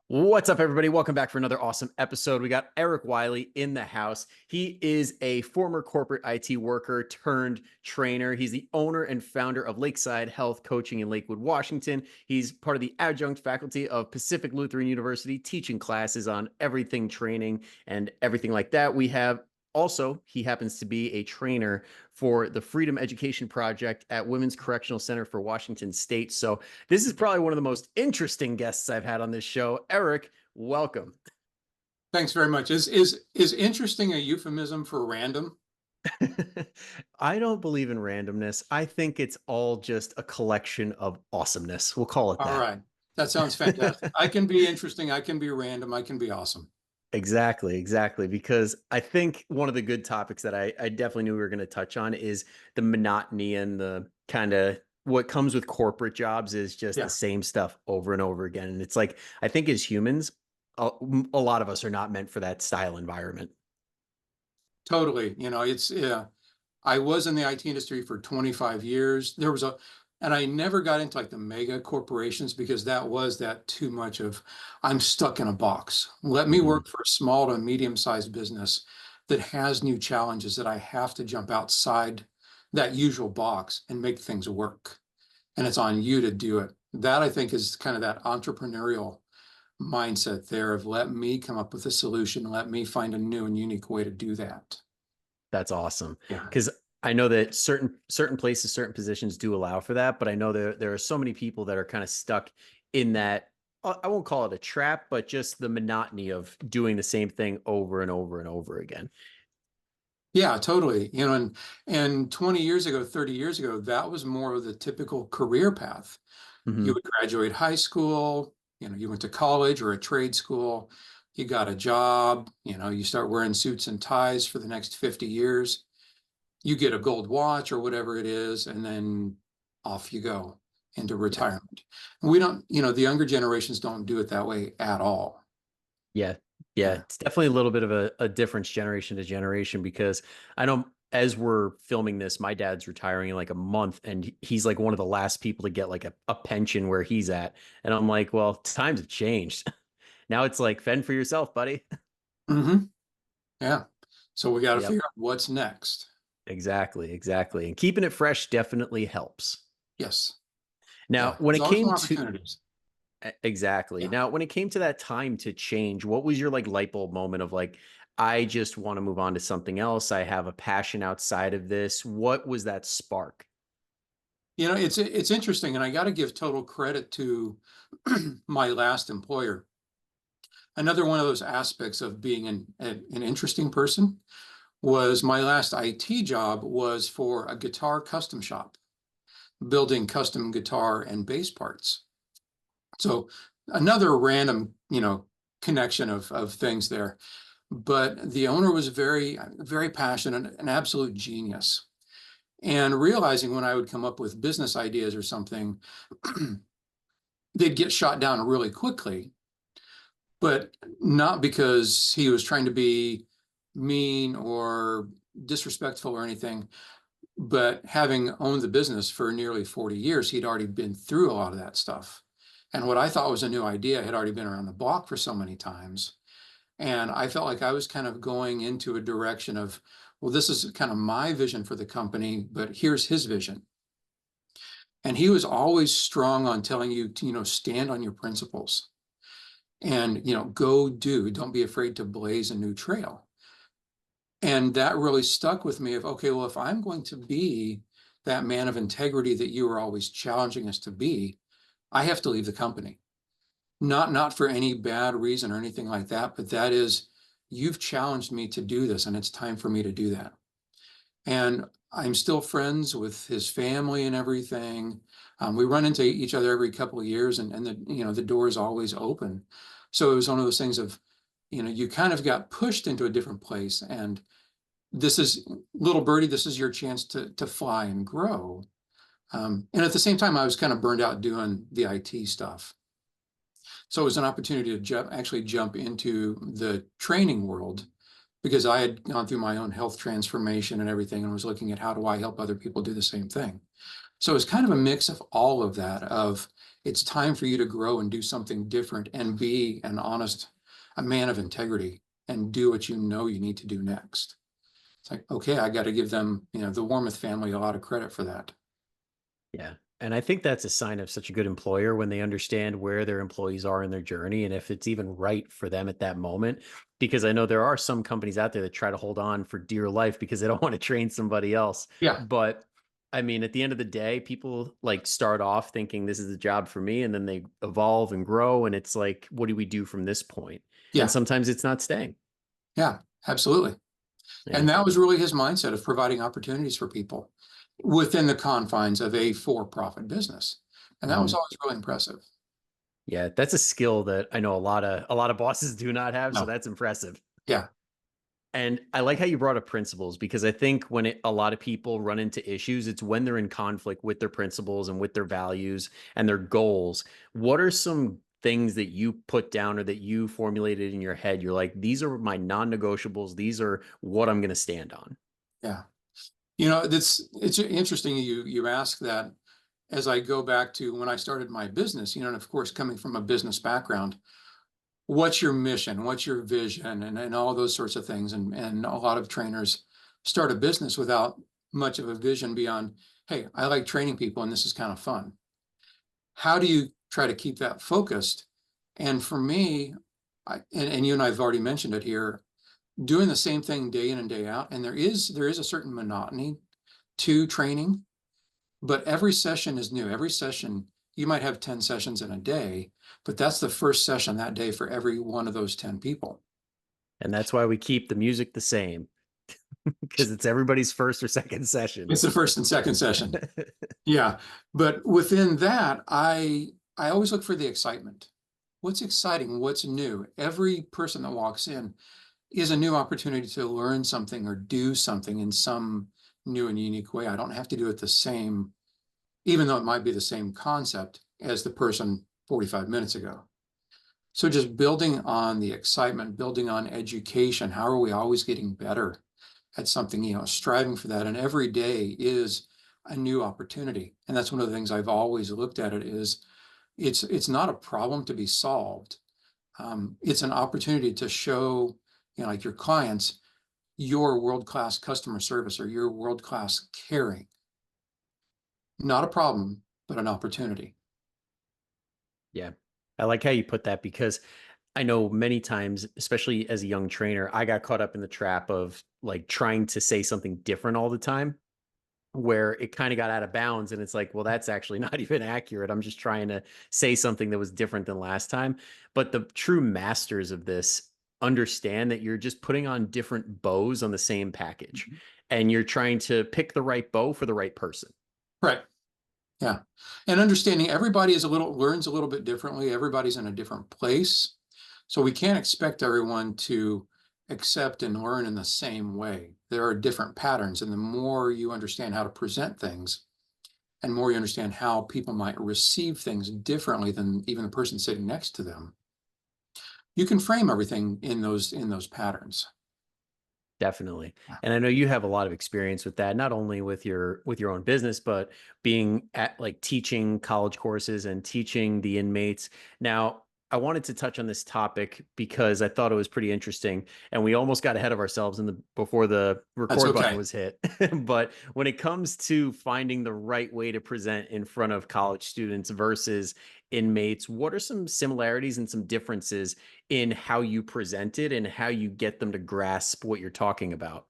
What's up, everybody? Welcome back for another awesome episode. We got Eric Wylie in the house. He is a former corporate IT worker turned trainer. He's the owner and founder of Lakeside Health Coaching in Lakewood, Washington. He's part of the adjunct faculty of Pacific Lutheran University, teaching classes on everything training and everything like that. We have also, he happens to be a trainer for the Freedom Education Project at Women's Correctional Center for Washington State. So this is probably one of the most interesting guests I've had on this show. Eric, welcome. Thanks very much. Is interesting a euphemism for random? I don't believe in randomness. I think it's all just a collection of awesomeness. We'll call it All that. right. That sounds fantastic. I can be interesting. I can be random. I can be awesome. Exactly. Because I think one of the good topics that I definitely knew we were going to touch on is the monotony and the kind of what comes with corporate jobs is just the Yeah, same stuff over and over again. And it's like, I think as humans, a lot of us are not meant for that style environment. totally. Yeah. I was in the IT industry for 25 years. And I never got into like the mega corporations because that too much of I'm stuck in a box. Let me Mhm. work for a small to medium-sized business that has new challenges that I have to jump outside that usual box and make things work. And it's on you to do it. That I think is kind of that entrepreneurial mindset there of let me come up with a solution, let me find a new and unique way to do that. That's awesome. Yeah. Because I know that certain places, certain positions do allow for that, but I know there are so many people that are kind of stuck in that. I won't call it a trap, but just the monotony of doing the same thing over and over and over again. Yeah, totally. And 20 years ago, 30 years ago, that was more of the typical career path. You Hmm. would graduate high school, you went to college or a trade school, you got a job, you start wearing suits and ties for the next 50 years. You get a gold watch or whatever it is, and then off you go into Yeah. retirement. We don't, the younger generations don't do it that way at all. Yeah. Yeah. Yeah. It's definitely a little bit of a difference generation to generation because I know as we're filming this, my dad's retiring in like a month and he's like one of the last people to get like a pension where he's at. And I'm like, well, times have changed. Now it's like fend for yourself, buddy. Hmm. Yeah. So we got to Yep. figure out what's next. Exactly. And keeping it fresh definitely helps. Yes. Now, Yeah. when There's it always came more to opportunities. exactly. Yeah. Now, when it came to that time to change, what was your like light bulb moment of like, I just want to move on to something else. I have a passion outside of this. What was that spark? It's interesting, and I got to give total credit to my last employer. Another one of those aspects of being an interesting person was my last IT job was for a guitar custom shop, building custom guitar and bass parts. So another random, connection of things there. But the owner was very, very passionate, an absolute genius. And realizing when I would come up with business ideas or something, they'd get shot down really quickly, but not because he was trying to be mean or disrespectful or anything. But having owned the business for nearly 40 years, he'd already been through a lot of that stuff. And what I thought was a new idea had already been around the block for so many times. And I felt like I was kind of going into a direction of, well, this is kind of my vision for the company, but here's his vision. And he was always strong on telling you to, stand on your principles and, go do, don't be afraid to blaze a new trail. And that really stuck with me of, okay, well, if I'm going to be that man of integrity that you were always challenging us to be, I have to leave the company. Not for any bad reason or anything like that, but that is, you've challenged me to do this, and it's time for me to do that. And I'm still friends with his family and everything. We run into each other every couple of years, and the door is always open. So it was one of those things of, you kind of got pushed into a different place, and this is little birdie, this is your chance to fly and grow. And at the same time, I was kind of burned out doing the IT stuff. So it was an opportunity to actually jump into the training world because I had gone through my own health transformation and everything and was looking at how do I help other people do the same thing. So it's kind of a mix of all of that, of it's time for you to grow and do something different and be a man of integrity and do what you know you need to do next. It's like, okay, I got to give them, the Warmoth family a lot of credit for that. Yeah. And I think that's a sign of such a good employer when they understand where their employees are in their journey and if it's even right for them at that moment. Because I know there are some companies out there that try to hold on for dear life because they don't want to train somebody else. Yeah, But I mean, at the end of the day, people like start off thinking this is the job for me, and then they evolve and grow. And it's like, what do we do from this point? And yeah, sometimes it's not staying. yeah, absolutely. Yeah. And that was really his mindset of providing opportunities for people within the confines of a for-profit business. And that was Mhm. always really impressive. Yeah. That's a skill that I know a lot of bosses do not have. So No, that's impressive. yeah, And I like how you brought up principles because I think when a lot of people run into issues, it's when they're in conflict with their principles and with their values and their goals. What are some things that you put down or that you formulated in your head? You're like, these are my non-negotiables. These are what I'm going to stand on. yeah. It's interesting you ask that as I go back to when I started my business, and of course, coming from a business background, what's your mission? What's your vision? And all those sorts of things. And a lot of trainers start a business without much of a vision beyond, hey, I like training people and this is kind of fun. How do you try to keep that focused? And for me, and you and I have already mentioned it here, doing the same thing day in and day out, and there is a certain monotony to training, but every session is new. Every session, you might have 10 sessions in a day, but that's the first session that day for every one of those 10 people. And that's why we keep the music the same because it's everybody's first or second session. It's the first and second session. Yeah. But within that, I always look for the excitement. What's exciting? What's new? Every person that walks in is a new opportunity to learn something or do something in some new and unique way. I don't have to do it the same, even though it might be the same concept as the person 45 minutes ago. So just building on the excitement, building on education. How are we always getting better at something, striving for that. And every day is a new opportunity. And that's one of the things I've always looked at it is it's not a problem to be solved. It's an opportunity to show, like your clients, your world-class customer service or your world-class caring. Not a problem, but an opportunity. Yeah. I like how you put that because I know many times, especially as a young trainer, I got caught up in the trap of like trying to say something different all the time where it kind of got out of bounds. And it's like, well, that's actually not even accurate. I'm just trying to say something that was different than last time. But the true masters of this understand that you're just putting on different bows on the same package and you're trying to pick the right bow for the right person. Right. Yeah. And understanding everybody learns a little bit differently. Everybody's in a different place. So we can't expect everyone to accept and learn in the same way. There are different patterns. And the more you understand how to present things and more you understand how people might receive things differently than even the person sitting next to them, you can frame everything in those patterns. Definitely. And I know you have a lot of experience with that, not only with your own business, but being at like teaching college courses and teaching the inmates. Now, I wanted to touch on this topic because I thought it was pretty interesting and we almost got ahead of ourselves before the That's record button okay. was hit. But when it comes to finding the right way to present in front of college students versus inmates, what are some similarities and some differences in how you present it and how you get them to grasp what you're talking about?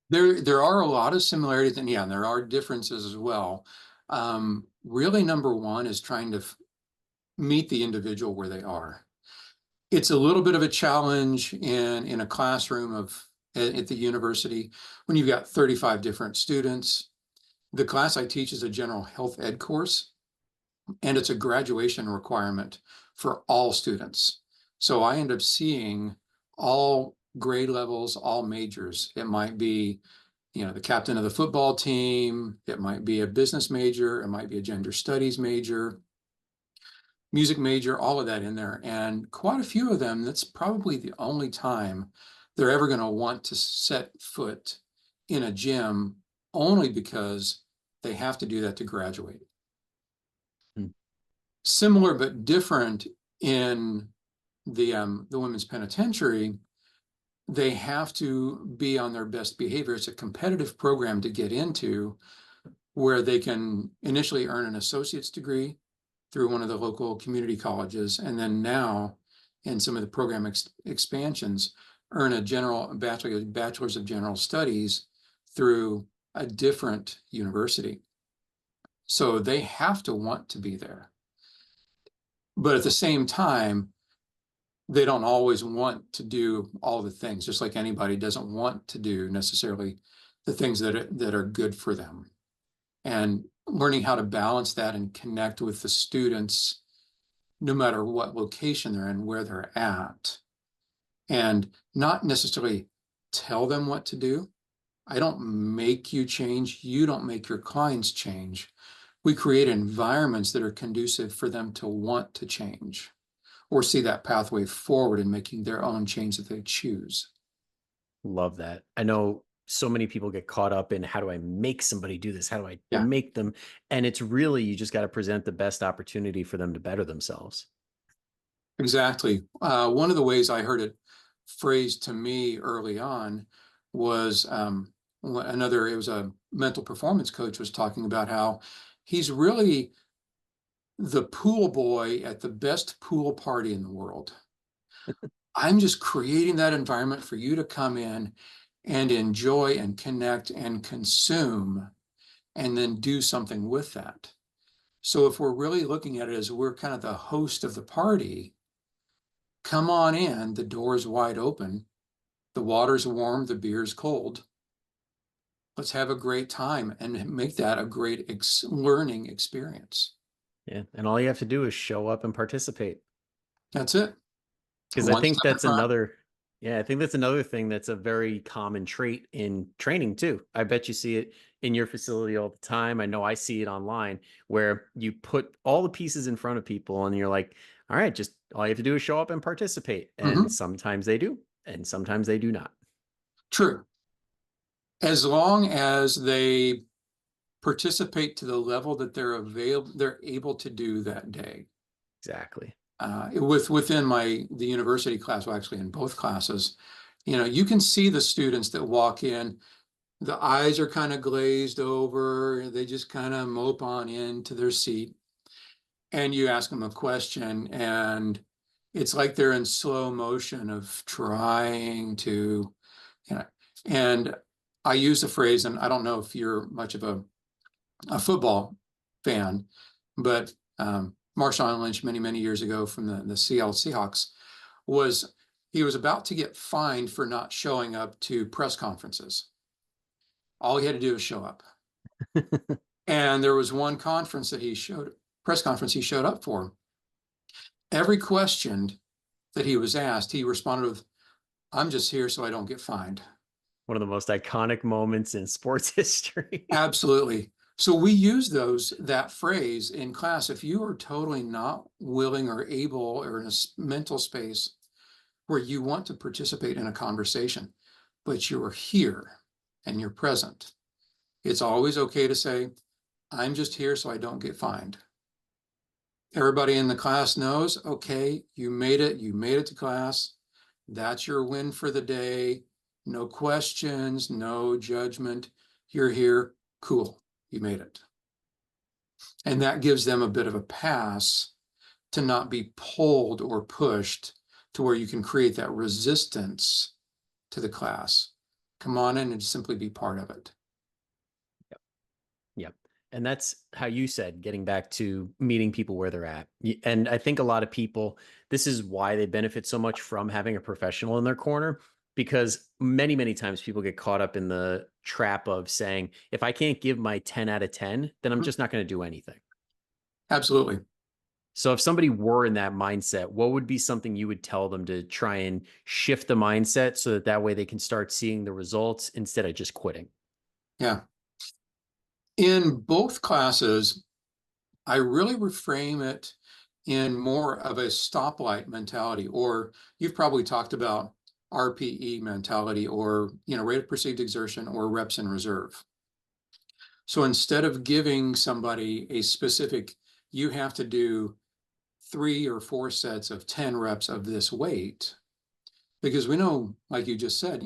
There are a lot of similarities, and yeah, and there are differences as well. Really, number one is trying to meet the individual where they are. It's a little bit of a challenge in a classroom at the university when you've got 35 different students. The class I teach is a general health ed course, and it's a graduation requirement for all students. So I end up seeing all grade levels, all majors. It might be, the captain of the football team. It might be a business major. It might be a gender studies major, music major, all of that in there. And quite a few of them, that's probably the only time they're ever going to want to set foot in a gym, only because They have to do that to graduate. Hmm. Similar but different in the women's penitentiary, they have to be on their best behavior. It's a competitive program to get into where they can initially earn an associate's degree through one of the local community colleges, and then now in some of the program expansions, earn a bachelor's of general studies through a different university. So they have to want to be there. But at the same time, they don't always want to do all the things, just like anybody doesn't want to do necessarily the things that are good for them. And learning how to balance that and connect with the students, no matter what location they're in, where they're at, and not necessarily tell them what to do. I don't make you change. You don't make your clients change. We create environments that are conducive for them to want to change or see that pathway forward in making their own change that they choose. Love that. I know so many people get caught up in how do I make somebody do this? How do I Yeah, make them? And it's really, you just got to present the best opportunity for them to better themselves. exactly. One of the ways I heard it phrased to me early on was it was a mental performance coach was talking about how he's really the pool boy at the best pool party in the world. I'm just creating that environment for you to come in and enjoy and connect and consume and then do something with that. So if we're really looking at it as we're kind of the host of the party, come on in, the door's wide open, the water's warm, the beer's cold. Let's have a great time and make that a great learning experience. Yeah. And all you have to do is show up and participate. That's it. Because I One think step in that's front. another, yeah, I think that's another thing that's a very common trait in training too. I bet you see it in your facility all the time. I know I see it online where you put all the pieces in front of people and you're like, all right, just all you have to do is show up and participate. And Mhm. sometimes they do, and sometimes they do not. True. As long as they participate to the level that they're able to do that day. Exactly. Within the university class, well, actually in both classes, you can see the students that walk in, the eyes are kind of glazed over, they just kind of mope on into their seat, and you ask them a question, and it's like they're in slow motion of trying to, you know, and I use a phrase, and I don't know if you're much of a football fan, but Marshawn Lynch many, many years ago from the Seattle Seahawks he was about to get fined for not showing up to press conferences. All he had to do was show up. And there was one press conference he showed up for. Every question that he was asked, he responded with, "I'm just here so I don't get fined." One of the most iconic moments in sports history. Absolutely. So we use that phrase in class. If you are totally not willing or able or in a mental space where you want to participate in a conversation, but you are here and you're present, it's always okay to say, "I'm just here so I don't get fined." Everybody in the class knows, okay, you made it to class. That's your win for the day. No questions, no judgment. You're here. Cool. You made it. And that gives them a bit of a pass to not be pulled or pushed to where you can create that resistance to the class. Come on in and simply be part of it. Yep. And that's how you said, getting back to meeting people where they're at. And I think a lot of people, this is why they benefit so much from having a professional in their corner, because many, many times people get caught up in the trap of saying, if I can't give my 10 out of 10, then I'm just not going to do anything. Absolutely. So if somebody were in that mindset, what would be something you would tell them to try and shift the mindset so that way they can start seeing the results instead of just quitting? Yeah. In both classes, I really reframe it in more of a stoplight mentality, or you've probably talked about RPE mentality, or rate of perceived exertion, or reps in reserve. So instead of giving somebody a specific, you have to do 3 or 4 sets of 10 reps of this weight, because we know, like you just said,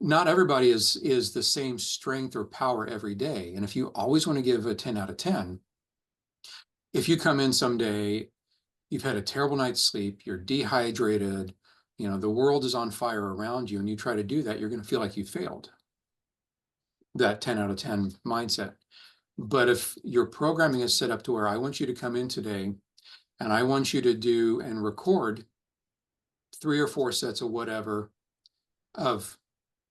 not everybody is the same strength or power every day. And if you always want to give a 10 out of 10, if you come in someday, you've had a terrible night's sleep, you're dehydrated, the world is on fire around you, and you try to do that, you're going to feel like you failed that 10 out of 10 mindset. But if your programming is set up to where I want you to come in today and I want you to do and record 3 or 4 sets of whatever, of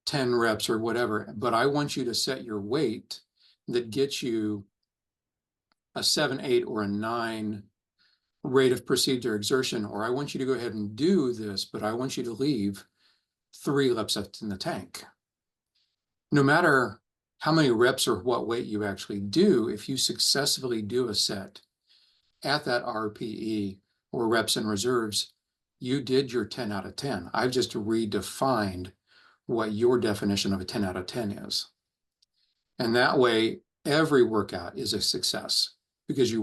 10 reps or whatever, but I want you to set your weight that gets you a 7, 8, or a 9 rate of perceived exertion, or I want you to go ahead and do this, but I want you to leave 3 reps left in the tank. No matter how many reps or what weight you actually do, if you successfully do a set at that RPE or reps and reserves, you did your 10 out of 10. I've just redefined what your definition of a 10 out of 10 is. And that way, every workout is a success, because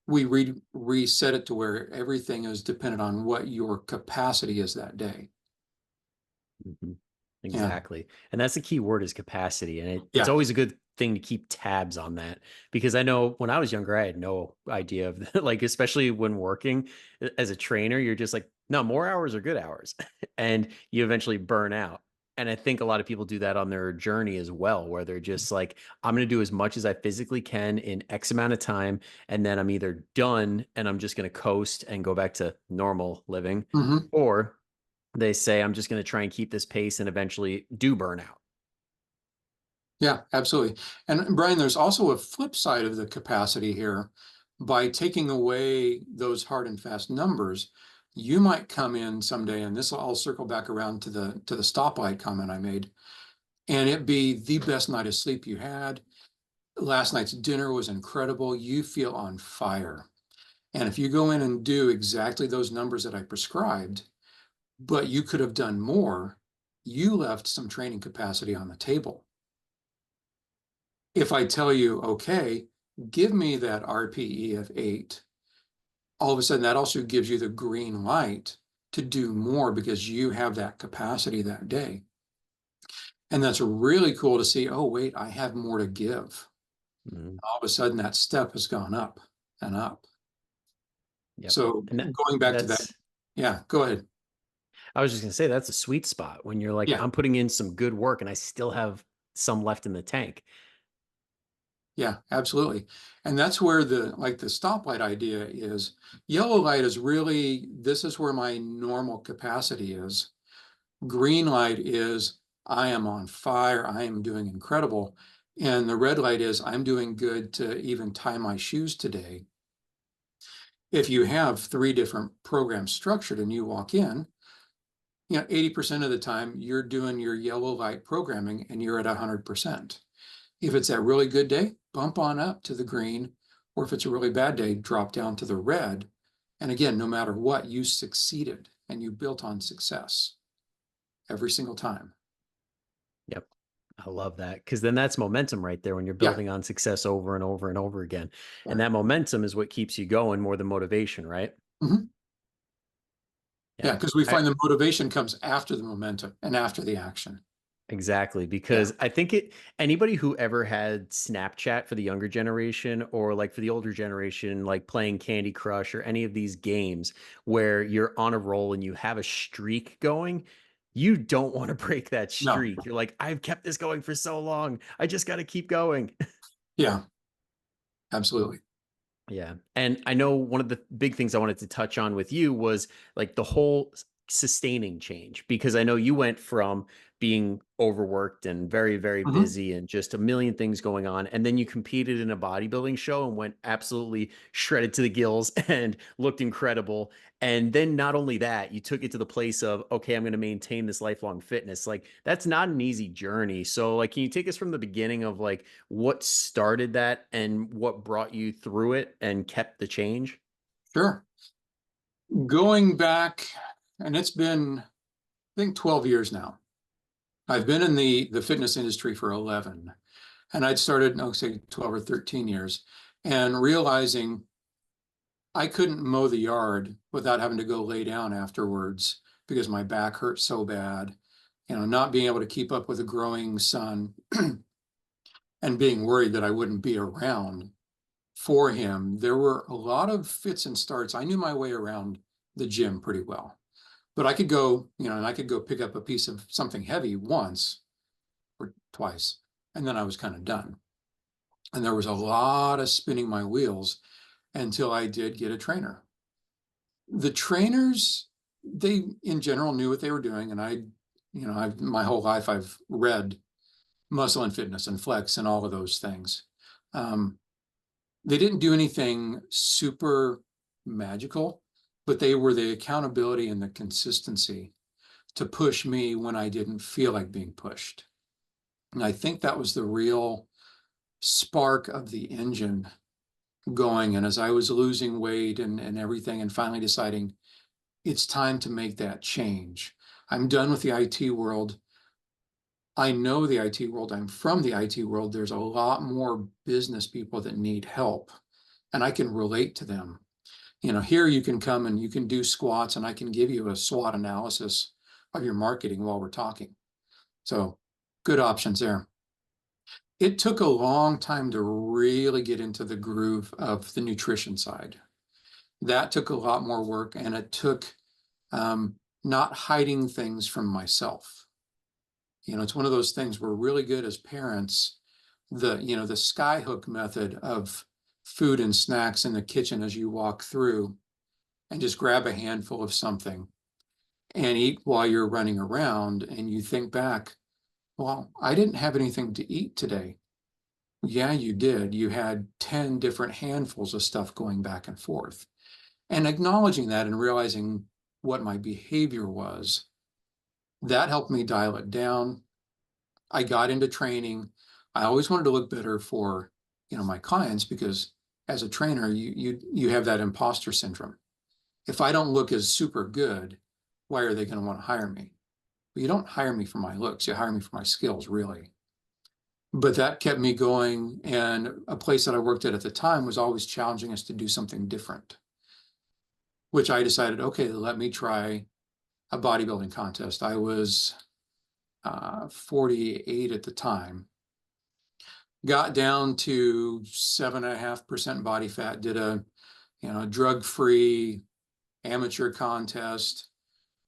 we reset it to where everything is dependent on what your capacity is that day. Mhm. Yeah. Exactly. And that's the key word, is capacity. And it's Yeah. always a good thing to keep tabs on that, because I know when I was younger, I had no idea of like, especially when working as a trainer, you're just like, no, more hours are good hours. And you eventually burn out. And I think a lot of people do that on their journey as well, where they're just like, I'm going to do as much as I physically can in X amount of time. And then I'm either done and I'm just going to coast and go back to normal living, Mm-hmm. or they say, I'm just going to try and keep this pace and eventually do burnout. Yeah, absolutely. And Brian, there's also a flip side of the capacity here. By taking away those hard and fast numbers, you might come in someday, and this will all circle back around to the stoplight comment I made, and it be the best night of sleep you had. Last night's dinner was incredible. You feel on fire. And if you go in and do exactly those numbers that I prescribed, but you could have done more, you left some training capacity on the table. If I tell you, okay, give me that RPE of 8, all of a sudden that also gives you the green light to do more, because you have that capacity that day. And that's really cool to see, oh, wait, I have more to give. Mhm. All of a sudden that step has gone up and up. Yep. So And going back to that, that's, yeah, go ahead. I was just going to say, that's a sweet spot when you're like, Yeah, I'm putting in some good work and I still have some left in the tank. yeah, absolutely. And that's where the stoplight idea is. Yellow light is really, this is where my normal capacity is. Green light is, I am on fire, I am doing incredible. And the red light is, I'm doing good to even tie my shoes today. If you have 3 different programs structured and you walk in, 80% of the time you're doing your yellow light programming and you're at 100%. If it's a really good day, bump on up to the green, or if it's a really bad day, drop down to the red. And again, no matter what, you succeeded and you built on success every single time. Yep. I love that, because then that's momentum right there when you're Yeah. building on success over and over and over again. And Yeah. that momentum is what keeps you going more than motivation, right? Mhm. Yeah, Yeah. because we find the motivation comes after the momentum and after the action. Exactly, Yeah. because I think anybody who ever had Snapchat for the younger generation, or like for the older generation, like playing Candy Crush or any of these games where you're on a roll and you have a streak going, you don't want to break that No. streak. You're like, I've kept this going for so long. I just got to keep going. Yeah, absolutely. Yeah. And I know one of the big things I wanted to touch on with you was like the whole sustaining change, because I know you went from being overworked and very, very Mhm. busy and just a million things going on. And then you competed in a bodybuilding show and went absolutely shredded to the gills and looked incredible. And then not only that, you took it to the place of, okay, I'm going to maintain this lifelong fitness. Like, that's not an easy journey. So, like, can you take us from the beginning of like what started that and what brought you through it and kept the change? Sure. Going back, and it's been, I think, 12 years now. I've been in the fitness industry for 11. And I'd started, no, say 12 or 13 years, and realizing I couldn't mow the yard without having to go lay down afterwards because my back hurt so bad. Not being able to keep up with a growing son and being worried that I wouldn't be around for him. There were a lot of fits and starts. I knew my way around the gym pretty well, but I could go, and I could go pick up a piece of something heavy once or twice, and then I was kind of done. And there was a lot of spinning my wheels until I did get a trainer. The trainers, they in general knew what they were doing. And my whole life I've read Muscle and Fitness and Flex and all of those things. They didn't do anything super magical, but they were the accountability and the consistency to push me when I didn't feel like being pushed. And I think that was the real spark of the engine going. And as I was losing weight and everything, and finally deciding it's time to make that change. I'm done with the IT world. I know the IT world. I'm from the IT world. There's a lot more business people that need help, and I can relate to them. Here you can come and you can do squats, and I can give you a SWOT analysis of your marketing while we're talking. So good options there. It took a long time to really get into the groove of the nutrition side. That took a lot more work, and it took not hiding things from myself. It's one of those things we're really good as parents. The skyhook method of food and snacks in the kitchen as you walk through, and just grab a handful of something and eat while you're running around. And you think back, well, I didn't have anything to eat today. Yeah, you did. You had 10 different handfuls of stuff going back and forth. And acknowledging that and realizing what my behavior was, that helped me dial it down. I got into training. I always wanted to look better for, my clients, because as a trainer, you have that imposter syndrome. If I don't look as super good, why are they going to want to hire me? But you don't hire me for my looks. You hire me for my skills, really. But that kept me going. And a place that I worked at the time was always challenging us to do something different, which I decided, okay, let me try a bodybuilding contest. I was 48 at the time, got down to 7.5% body fat, did a drug-free amateur contest,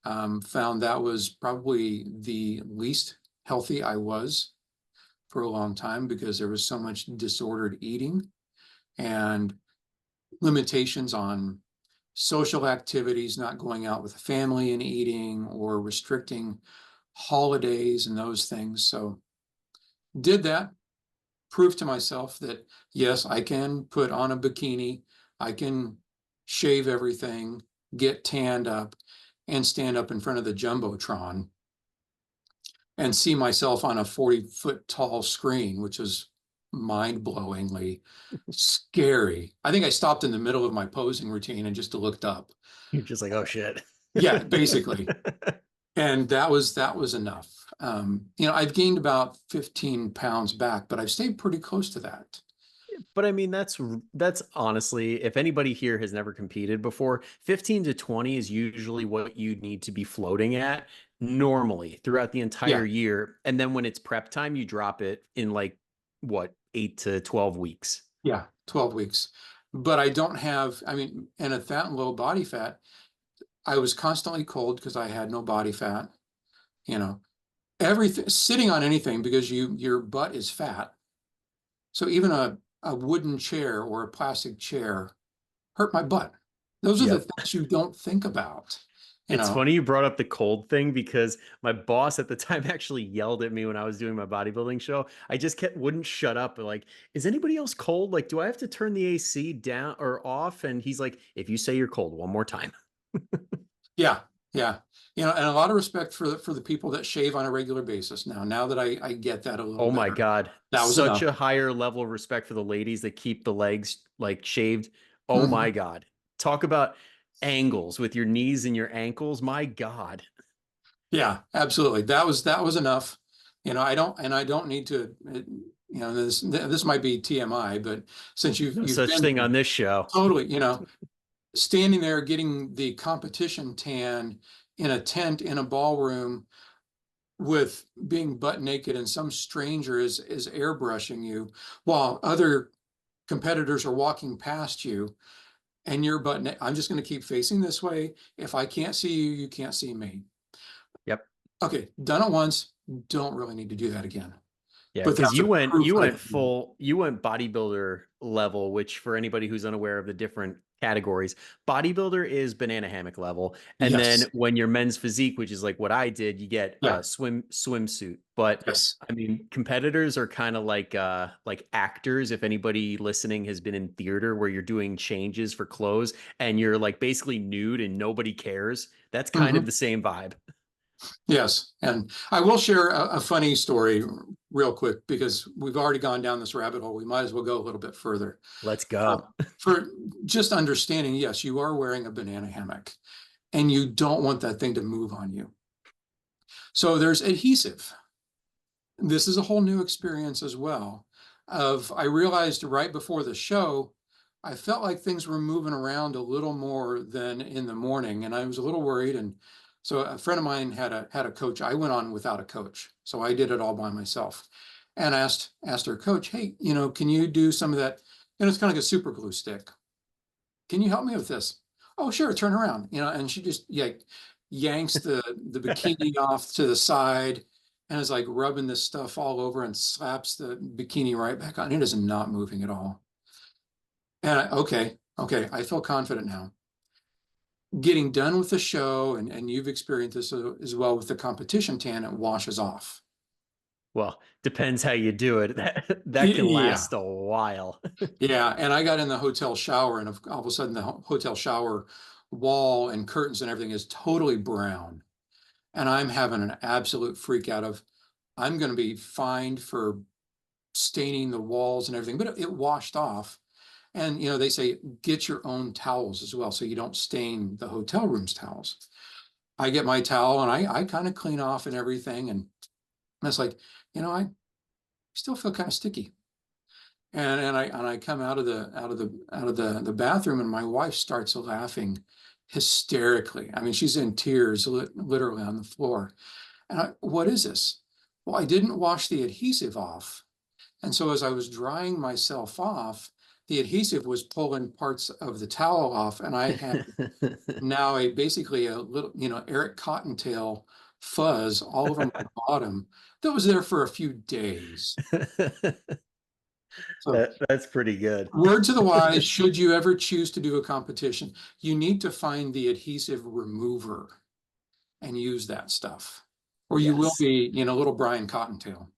found that was probably the least healthy I was for a long time, because there was so much disordered eating and limitations on social activities, not going out with the family and eating, or restricting holidays and those things. So did that, proved to myself that yes, I can put on a bikini, I can shave everything, get tanned up, and stand up in front of the Jumbotron and see myself on a 40-foot tall screen, which is mind-blowingly scary. I think I stopped in the middle of my posing routine and just looked up. You're just like, oh shit. Yeah, basically. And that was enough. I've gained about 15 pounds back, but I've stayed pretty close to that. But I mean, that's honestly, if anybody here has never competed before, 15 to 20 is usually what you need to be floating at normally throughout the entire Yeah, year. And then when it's prep time, you drop it in like what, 8 to 12 weeks. yeah, 12 weeks. But I don't have, and at that low body fat, I was constantly cold because I had no body fat. Everything, sitting on anything, because your butt is fat. So even a wooden chair or a plastic chair hurt my butt. Those are the Yep. things you don't think about. It's funny you brought up the cold thing, because my boss at the time actually yelled at me when I was doing my bodybuilding show. I just wouldn't shut up. Like, is anybody else cold? Like, do I have to turn the AC down or off? And he's like, if you say you're cold one more time. Yeah, yeah. And a lot of respect for the people that shave on a regular basis. Now that I get that a little Oh my better. God. That was Such enough. a higher level of respect for the ladies that keep the legs like shaved. Oh Mhm. my God. Talk about angles with your knees and your ankles. My God. Yeah, absolutely. That was enough. I don't need to this might be TMI, but since No you've such been thing there, on this show. totally, standing there getting the competition tan in a tent in a ballroom with being butt naked and some stranger is airbrushing you while other competitors are walking past you and you're I'm just going to keep facing this way. If I can't see you, you can't see me. Yep. Okay, done it once. Don't really need to do that again. Yeah, But because that's a proof you I went can. you went bodybuilder level, which for anybody who's unaware of the different categories, bodybuilder is banana hammock level, and then Yes. when you're men's physique, which is like what I did, you get Yeah. a swimsuit. But Yes. I mean, competitors are kind of like actors. If anybody listening has been in theater where you're doing changes for clothes and you're like basically nude and nobody cares, that's kind of Mhm. the same vibe. Yes. And I will share a funny story real quick because we've already gone down this rabbit hole. We might as well go a little bit further. Let's Uh, go. for just understanding, yes, you are wearing a banana hammock and you don't want that thing to move on you. So there's adhesive. This is a whole new experience as well. I realized right before the show, I felt like things were moving around a little more than in the morning, and I was a little worried. And so a friend of mine had a coach. I went on without a coach, so I did it all by myself. And asked her coach, "Hey, can you do some of that? It's kind of like a super glue stick. Can you help me with this?" "Oh, sure, turn around." And she just yanks the bikini off to the side and is like rubbing this stuff all over and slaps the bikini right back on. It is not moving at all. And okay, I feel confident now. Getting done with the show, and you've experienced this as well with the competition tan, it washes off. Well, depends how you do it. That can Yeah. last a while. Yeah, and I got in the hotel shower, and all of a sudden the hotel shower wall and curtains and everything is totally brown. And I'm having an absolute freak out of I'm going to be fined for staining the walls and everything, but it washed off. And they say get your own towels as well, so you don't stain the hotel room's towels. I get my towel and I kind of clean off and everything, and it's like, I still feel kind of sticky. And I come out of the bathroom, and my wife starts laughing hysterically. I mean, she's in tears, literally on the floor. What is this? Well, I didn't wash the adhesive off. And so as I was drying myself off, the adhesive was pulling parts of the towel off. And I had now basically a little, Eric Cottontail fuzz all over my bottom that was there for a few days. So That's pretty good. word to the wise, should you ever choose to do a competition, you need to find the adhesive remover and use that stuff. Or you will Yes, be, little Brian Cottontail.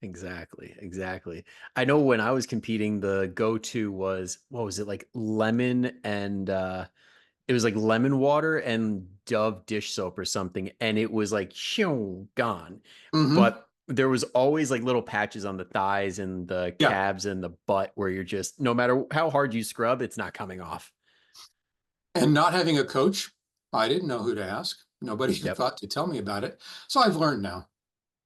exactly. Exactly. I know when I was competing, the go-to was, what was it, like lemon and it was like lemon water and Dove dish soap or something, and it was like shoo, gone. Hmm. But there was always like little patches on the thighs and the Yeah. calves and the butt where you're just, no matter how hard you scrub, it's not coming off. And not having a coach, I didn't know who to ask. Nobody Yep. thought to tell me about it. So I've learned now.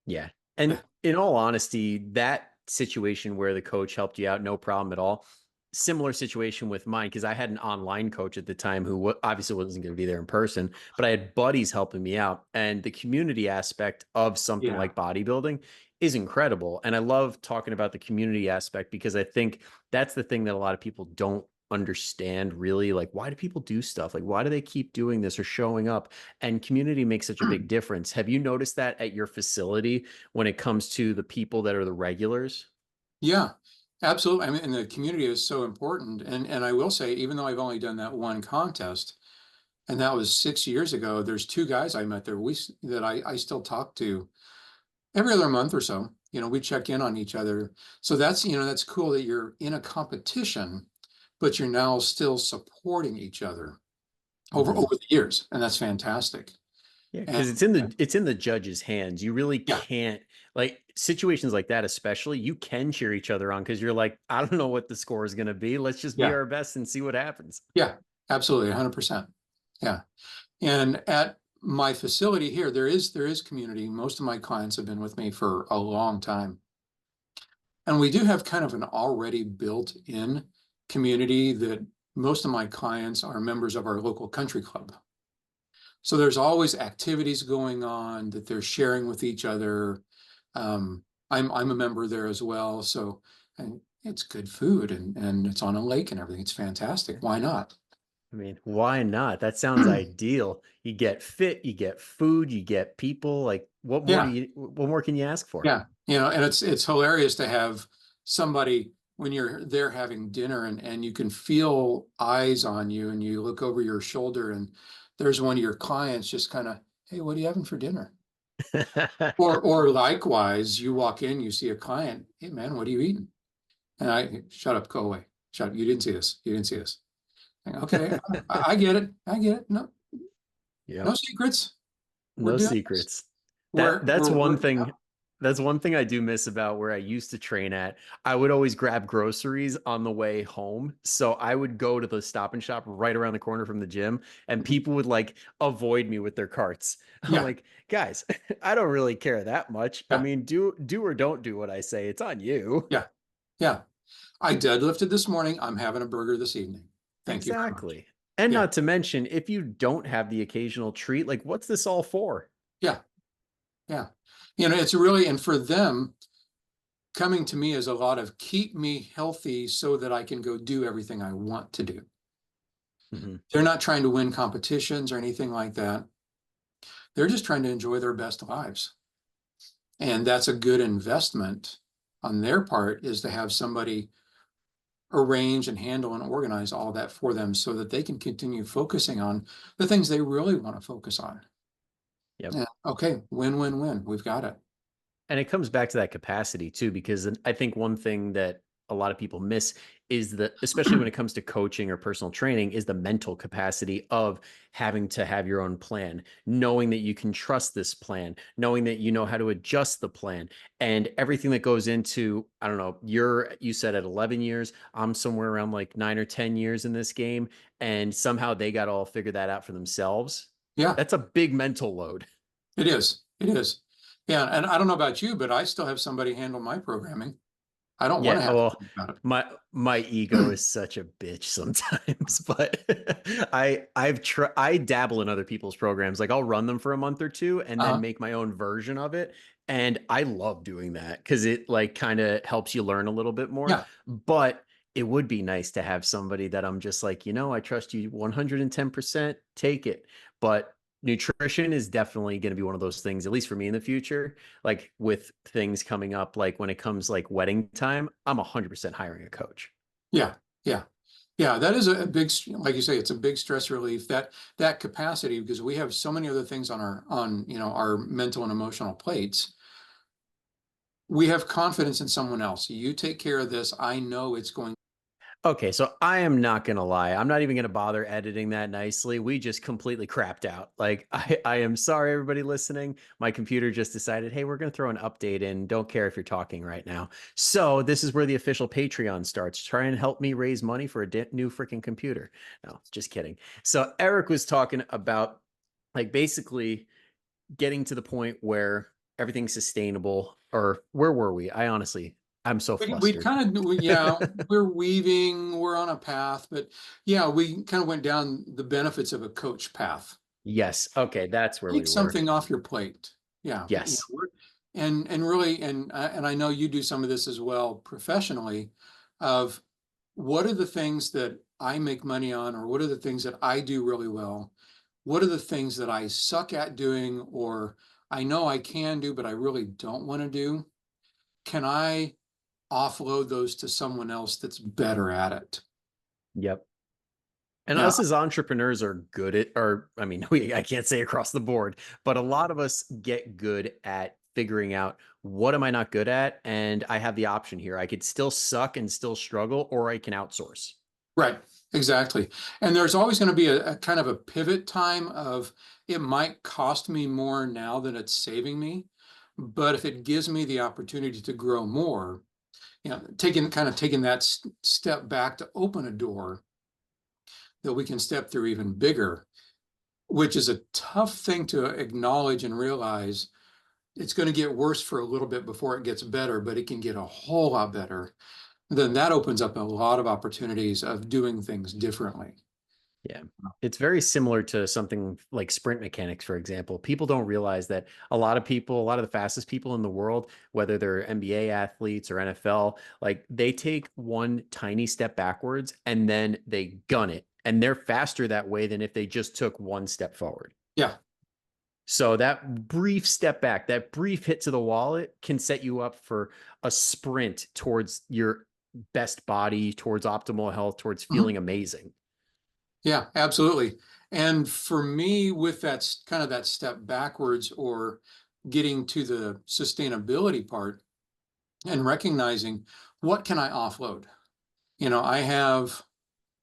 Yeah. Yeah. And in all honesty, that situation where the coach helped you out, no problem at all. Similar situation with mine because I had an online coach at the time who obviously wasn't going to be there in person, but I had buddies helping me out. And the community aspect of something Yeah. like bodybuilding is incredible. And I love talking about the community aspect because I think that's the thing that a lot of people don't understand really. Like, why do people do stuff? Like, why do they keep doing this or showing up? And community makes such a big difference. Have you noticed that at your facility when it comes to the people that are the regulars? Yeah, absolutely. I mean, and the community is so important. And I will say, even though I've only done that one contest, and that was 6 years ago, there's two guys I met there that I still talk to every other month or so. We check in on each other. So that's cool that you're in a competition, but you're now still supporting each other over Mhm. the years, and that's fantastic. Yeah, And because it's in the judge's hands. You really yeah, can't like situations like that, especially you can cheer each other on because you're like, I don't know what the score is going to be. Let's just be yeah, our best and see what happens. yeah, absolutely, 100%. Yeah. And at my facility here, there is community. Most of my clients have been with me for a long time. And we do have kind of an already built-in community that most of my clients are members of our local country club. So there's always activities going on that they're sharing with each other. I'm a member there as well. So, and it's good food, and it's on a lake and everything. It's fantastic. Why not? I mean, why not? That sounds ideal. You get fit, you get food, you get people. Like, Yeah, what more can you ask for? yeah. And it's hilarious to have somebody when you're there having dinner, and you can feel eyes on you, and you look over your shoulder and there's one of your clients just kind of, hey, what are you having for dinner? Or likewise, you walk in, you see a client, hey man, what are you eating? And I, shut up, go away. Shut up. You didn't see this. You didn't see this. Okay, I get it. I get it. No, no Yep. secrets. We're No doing this. secrets. We're That's we're one working thing. out. That's one thing I do miss about where I used to train at. I would always grab groceries on the way home. So I would go to the Stop and Shop right around the corner from the gym, and Mhm. people would like avoid me with their carts. I'm Yeah, like, guys, I don't really care that much. I yeah, mean, do or don't do what I say. It's on you. yeah, yeah. I deadlifted this morning. I'm having a burger this evening. Thank you very much. Exactly. And Yeah, not to mention, if you don't have the occasional treat, like what's this all for? yeah, yeah. It's really, and for them, coming to me is a lot of keep me healthy so that I can go do everything I want to do. Mhm. They're not trying to win competitions or anything like that. They're just trying to enjoy their best lives. And that's a good investment on their part, is to have somebody arrange and handle and organize all that for them so that they can continue focusing on the things they really want to focus on. Yep. Yeah. Okay. Win, win, win. We've got it. And it comes back to that capacity too, because I think one thing that a lot of people miss is that, especially when it comes to coaching or personal training, is the mental capacity of having to have your own plan, knowing that you can trust this plan, knowing that you know how to adjust the plan, and everything that goes into, I don't know, you said at 11 years, I'm somewhere around like 9 or 10 years in this game, and somehow they got all figured that out for themselves. Yeah, That's a big mental load. it is. It is. Yeah. And I don't know about you, but I still have somebody handle my programming. I don't want Yeah, to have to well, think about my ego it. is such a bitch sometimes, but I dabble in other people's programs. Like I'll run them for a month or two and then Uh, make my own version of it. And I love doing that because it like kind of helps you learn a little bit more. yeah. But it would be nice to have somebody that I'm just like, I trust you 110%, take it. But nutrition is definitely going to be one of those things, at least for me in the future, like with things coming up, like when it comes like wedding time, I'm 100% hiring a coach. Yeah. Yeah. Yeah. That is a big, like you say, it's a big stress relief, that capacity, because we have so many other things on our mental and emotional plates. We have confidence in someone else. You take care of this. I know it's going. Okay, so I am not gonna lie. I'm not even gonna bother editing that nicely. We just completely crapped out. Like I am sorry, everybody listening. My computer just decided, hey, we're gonna throw an update in. Don't care if you're talking right now. So this is where the official Patreon starts. Try and help me raise money for a new freaking computer. No, just kidding. So Eric was talking about like basically getting to the point where everything's sustainable, or where were we? I'm so We flustered. kind of, yeah, we're weaving, we're on a path, but yeah, we kind of went down the benefits of a coach path. Yes. Okay, that's where Take we were. something off your plate. Yeah. Yes. And really, and I know you do some of this as well professionally, of what are the things that I make money on, or what are the things that I do really well? What are the things that I suck at doing, or I know I can do, but I really don't want to do? Can I offload those to someone else that's better at it? Yep. And Yeah, us as entrepreneurs are good at, or I mean, I can't say across the board, but a lot of us get good at figuring out what am I not good at? And I have the option here. I could still suck and still struggle, or I can outsource. right. Exactly. And there's always going to be a kind of a pivot time of, it might cost me more now than it's saving me. But if it gives me the opportunity to grow more, taking that step back to open a door that we can step through even bigger, which is a tough thing to acknowledge and realize. it's going to get worse for a little bit before it gets better, but it can get a whole lot better, then that opens up a lot of opportunities of doing things differently. Yeah. It's very similar to something like sprint mechanics, for example. People don't realize that a lot of people, a lot of the fastest people in the world, whether they're NBA athletes or NFL, like they take one tiny step backwards and then they gun it. And they're faster that way than if they just took one step forward. Yeah. So that brief step back, that brief hit to the wallet can set you up for a sprint towards your best body, towards optimal health, towards Mhm. feeling amazing. Yeah, absolutely. And for me, with that kind of that step backwards or getting to the sustainability part and recognizing what can I offload? I have,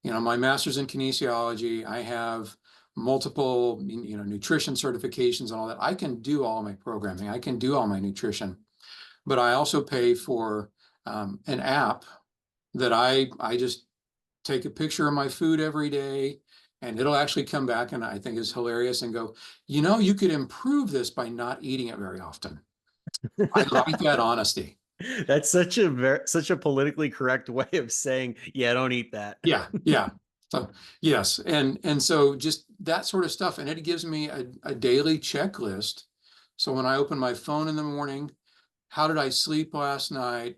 my master's in kinesiology. I have multiple, nutrition certifications and all that. I can do all my programming. I can do all my nutrition, but I also pay for an app that I just take a picture of my food every day, and it'll actually come back, and I think is hilarious, and go, you could improve this by not eating it very often. I like that honesty. That's such a politically correct way of saying, yeah, don't eat that. Yeah, yeah. So yes, and so just that sort of stuff, and it gives me a daily checklist. So when I open my phone in the morning, how did I sleep last night?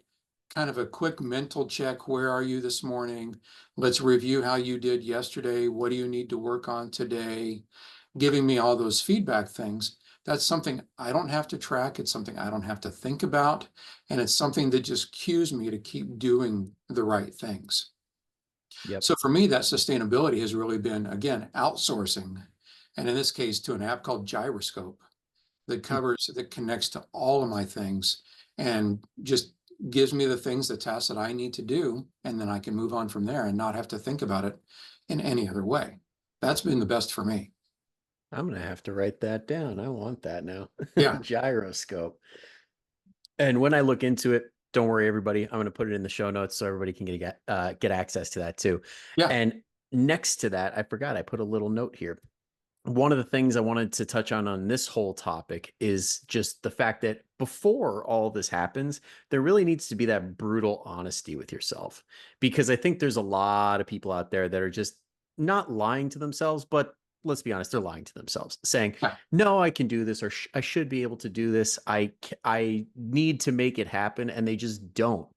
Kind of a quick mental check. Where are you this morning? Let's review how you did yesterday. What do you need to work on today? Giving me all those feedback things. That's something I don't have to track. It's something I don't have to think about. And it's something that just cues me to keep doing the right things. Yep. So for me, that sustainability has really been, again, outsourcing. And in this case, to an app called Gyroscope that connects to all of my things and just gives me the things, the tasks that I need to do. And then I can move on from there and not have to think about it in any other way. That's been the best for me. I'm gonna have to write that down. I want that now. Yeah. Gyroscope. And when I look into it, don't worry, everybody. I'm gonna put it in the show notes so everybody can get access to that too. Yeah. And next to that, I forgot I put a little note here. One of the things I wanted to touch on this whole topic is just the fact that before all this happens, there really needs to be that brutal honesty with yourself. Because I think there's a lot of people out there that are just not lying to themselves, but let's be honest, they're lying to themselves, saying, Yeah. "No, I can do this, or I should be able to do this. I need to make it happen," and they just don't.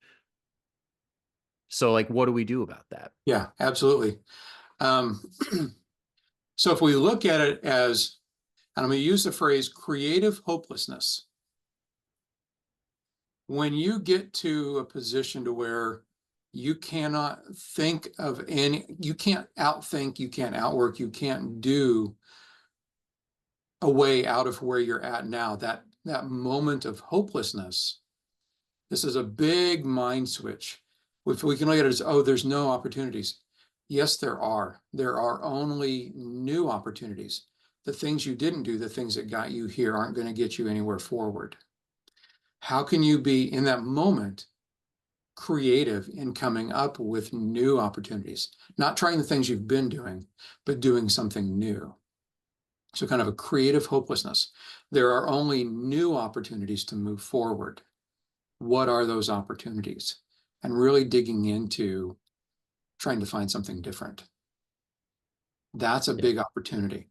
So, like, what do we do about that? Yeah, absolutely. Um, so if we look at it as, and I'm going to use the phrase creative hopelessness, when you get to a position to where you cannot think of you can't outthink, you can't outwork, you can't do a way out of where you're at now, that moment of hopelessness, this is a big mind switch. If we can look at it as, oh, there's no opportunities. Yes, there are. There are only new opportunities. The things you didn't do, the things that got you here aren't going to get you anywhere forward. How can you be in that moment creative in coming up with new opportunities, not trying the things you've been doing, but doing something new? So kind of a creative hopelessness. There are only new opportunities to move forward. What are those opportunities? And really digging into trying to find something different. That's a Yeah. big opportunity.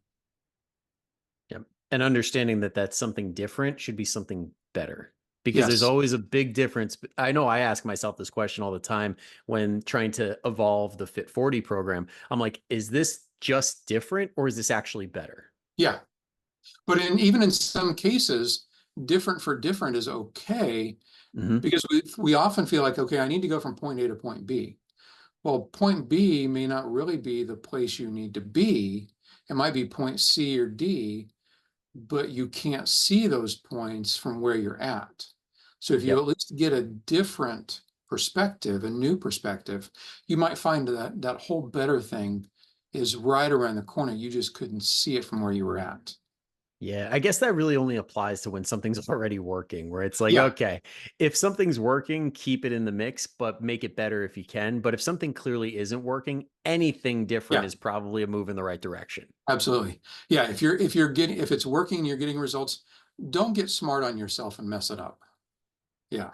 Yep. And understanding that that's something different should be something better, because there's Yes. always a big difference. I know I ask myself this question all the time when trying to evolve the Fit 40 program. I'm like, is this just different or is this actually better? Yeah. But even in some cases, different for different is okay, Hmm. because we often feel like, okay, I need to go from point A to point B. Well, point B may not really be the place you need to be. It might be point C or D, but you can't see those points from where you're at. So if you Yep. at least get a different perspective, a new perspective, you might find that whole better thing is right around the corner. You just couldn't see it from where you were at. Yeah, I guess that really only applies to when something's already working, where it's like, Yeah, okay, if something's working, keep it in the mix, but make it better if you can. But if something clearly isn't working, anything different yeah, is probably a move in the right direction. absolutely. Yeah, if it's working, you're getting results, don't get smart on yourself and mess it up. Yeah.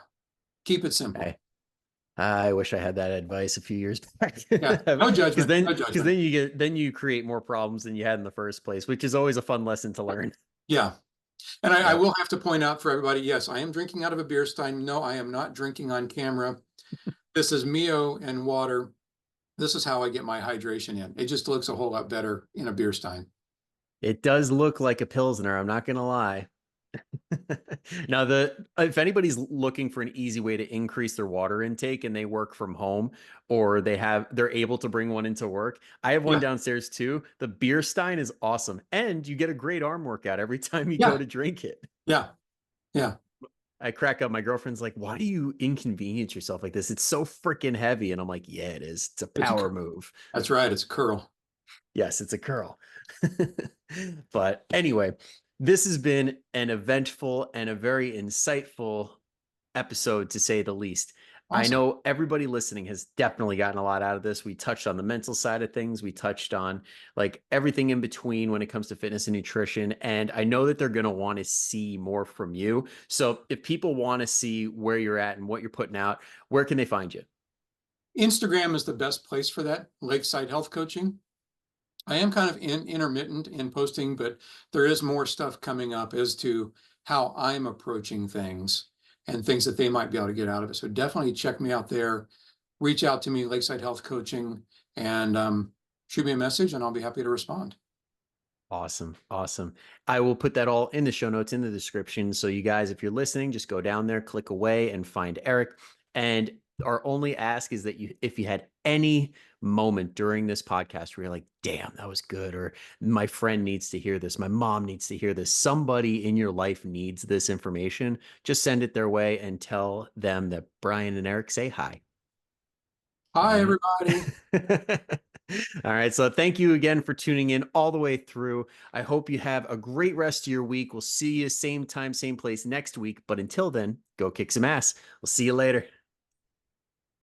Keep it simple. Okay. I wish I had that advice a few years back. Yeah. No Because judgment. then, No because judgment. then you create more problems than you had in the first place, which is always a fun lesson to learn. Yeah. And I Yep. will have to point out for everybody, yes, I am drinking out of a beer stein. No, I am not drinking on camera. This is Mio and water. This is how I get my hydration in. It just looks a whole lot better in a beer stein. It does look like a Pilsner, I'm not gonna lie. Now, if anybody's looking for an easy way to increase their water intake and they work from home or they're able to bring one into work, I have one Yeah. downstairs too. The beer stein is awesome, and you get a great arm workout every time you go Yeah. to drink it. Yeah. Yeah. I crack up. My girlfriend's like, "Why do you inconvenience yourself like this? It's so freaking heavy." And I'm like, "Yeah, it is. It's a It's a, power move." that's right. It's a curl. Yes, it's a curl. But anyway, this has been an eventful and a very insightful episode, to say the least. I Awesome. know everybody listening has definitely gotten a lot out of this. We touched on the mental side of things. We touched on like everything in between when it comes to fitness and nutrition. And I know that they're going to want to see more from you. So if people want to see where you're at and what you're putting out, where can they find you? Instagram is the best place for that. Lakeside Health Coaching. I am kind of intermittent in posting, but there is more stuff coming up as to how I'm approaching things and things that they might be able to get out of it. So definitely check me out there. Reach out to me, Lakeside Health Coaching, and shoot me a message, and I'll be happy to respond. Awesome. Awesome. I will put that all in the show notes in the description. So you guys, if you're listening, just go down there, click away and find Eric. And our only ask is that if you had any moment during this podcast where you're like, damn, that was good, or my friend needs to hear this, my mom needs to hear this, somebody in your life needs this information, just send it their way and tell them that Brian and Eric say hi. All Hi, right. everybody. All right. So thank you again for tuning in all the way through. I hope you have a great rest of your week. We'll see you same time, same place next week. But until then, go kick some ass. We'll see you later.